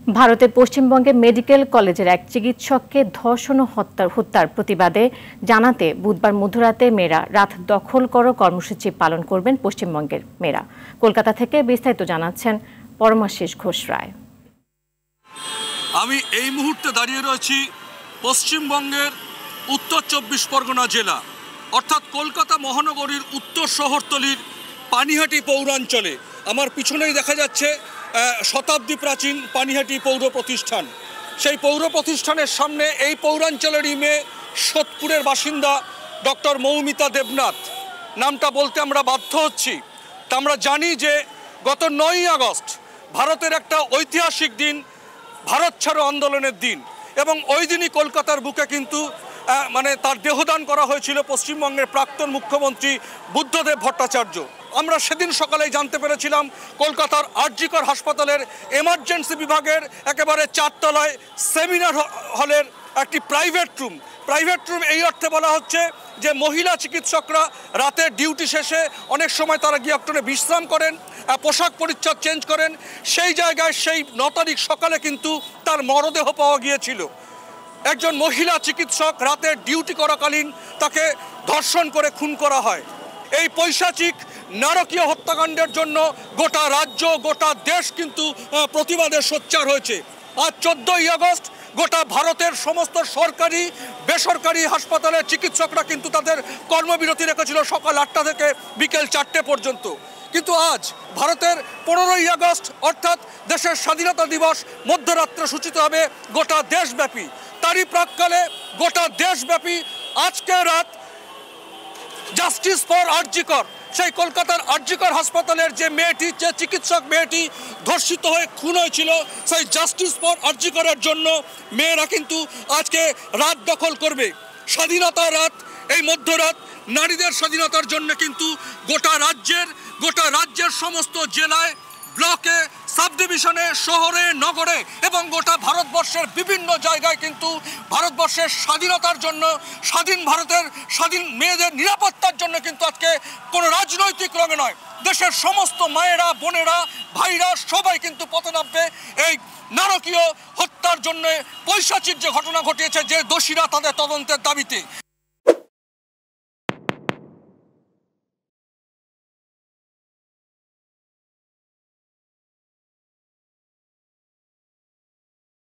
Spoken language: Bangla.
ভারতের পশ্চিমবঙ্গের মেডিকেল কলেজের এক চিকিৎসককে ধর্ষণ ও হত্যার প্রতিবাদে জানাতে বুধবার মধ্যরাতে মেয়েরা রাত দখল করো কর্মসূচি পালন করবেন পশ্চিমবঙ্গের মেয়েরা। কলকাতা থেকে বিস্তারিত জানাচ্ছেন পরমাশিস ঘোষ রায়। আমি এই মুহূর্তে দাঁড়িয়ে রয়েছি পশ্চিমবঙ্গের উত্তর ২৪ পরগনা জেলা অর্থাৎ কলকাতা মহানগরীর উত্তর শহরতলির পানিহাটি পৌরাঞ্চলে। আমার পিছনেই দেখা যাচ্ছে শতাব্দী প্রাচীন পানিহাটি পৌর প্রতিষ্ঠান। সেই পৌর প্রতিষ্ঠানের সামনে এই পৌরাঞ্চলেরই মেয়ে সোদপুরের বাসিন্দা ডক্টর মৌমিতা দেবনাথ। নামটা বলতে আমরা বাধ্য হচ্ছি। তা আমরা জানি যে গত ৯ই আগস্ট ভারতের একটা ঐতিহাসিক দিন, ভারত ছাড়ো আন্দোলনের দিন, এবং ওই দিনই কলকাতার বুকে কিন্তু তার দেহদান করা হয়েছিল পশ্চিমবঙ্গের প্রাক্তন মুখ্যমন্ত্রী বুদ্ধদেব ভট্টাচার্য। আমরা সেদিন সকালেই জানতে পেরেছিলাম কলকাতার আরজিকর হাসপাতালের এমার্জেন্সি বিভাগের একেবারে ৪ তলায় সেমিনার হলের একটি প্রাইভেট রুম এই অর্থে বলা হচ্ছে যে মহিলা চিকিৎসকরা রাতের ডিউটি শেষে অনেক সময় তারা গিয়ে একটু বিশ্রাম করেন, পোশাক পরিচ্ছদ চেঞ্জ করেন। সেই জায়গায় সেই ৯ তারিখ সকালে কিন্তু তার মরদেহ পাওয়া গিয়েছিল। একজন মহিলা চিকিৎসক রাতের ডিউটি করাকালীন তাকে ধর্ষণ করে খুন করা হয়। এই পৈশাচিক নারকীয় হত্যাকাণ্ডের জন্য গোটা রাজ্য, গোটা দেশ কিন্তু প্রতিবাদে সোচ্চার হয়েছে। আজ ১৪ই আগস্ট গোটা ভারতের সমস্ত সরকারি বেসরকারি হাসপাতালের চিকিৎসকরা কিন্তু তাদের কর্মবিরতি রেখেছিল সকাল ৮টা থেকে বিকেল ৪টে পর্যন্ত। কিন্তু আজ ভারতের ১৫ই আগস্ট অর্থাৎ দেশের স্বাধীনতা দিবস মধ্যরাত্রে সূচিত হবে গোটা দেশব্যাপী। তারই প্রাক্কালে গোটা দেশব্যাপী আজকে রাত জাস্টিস ফর আরজিকর, সেই কলকাতার আরজিকর হাসপাতালের যে চিকিৎসক মেয়েটি ধর্ষিত হয়ে খুন হয়েছিল, সেই জাস্টিস ফর আরজিকরের জন্য মেয়েরা কিন্তু আজকে রাত দখল করবে। স্বাধীনতা রাত, এই মধ্যরাত নারীদের স্বাধীনতার জন্য কিন্তু গোটা রাজ্যের সমস্ত জেলায়, ব্লকে, সাব ডিভিশনে, শহরে, নগরে এবং গোটা ভারতবর্ষের বিভিন্ন জায়গায় কিন্তু ভারতবর্ষের স্বাধীনতার জন্য, স্বাধীন ভারতের স্বাধীন মেয়েদের নিরাপত্তার জন্য কিন্তু আজকে কোনো রাজনৈতিক রঙে নয়, দেশের সমস্ত মায়েরা, বোনেরা, ভাইরা সবাই কিন্তু পথে নামবে এই নারকীয় হত্যার জন্য, পৈশাচিক যে ঘটনা ঘটিয়েছে যে দোষীরা তাদের তদন্তের দাবিতে।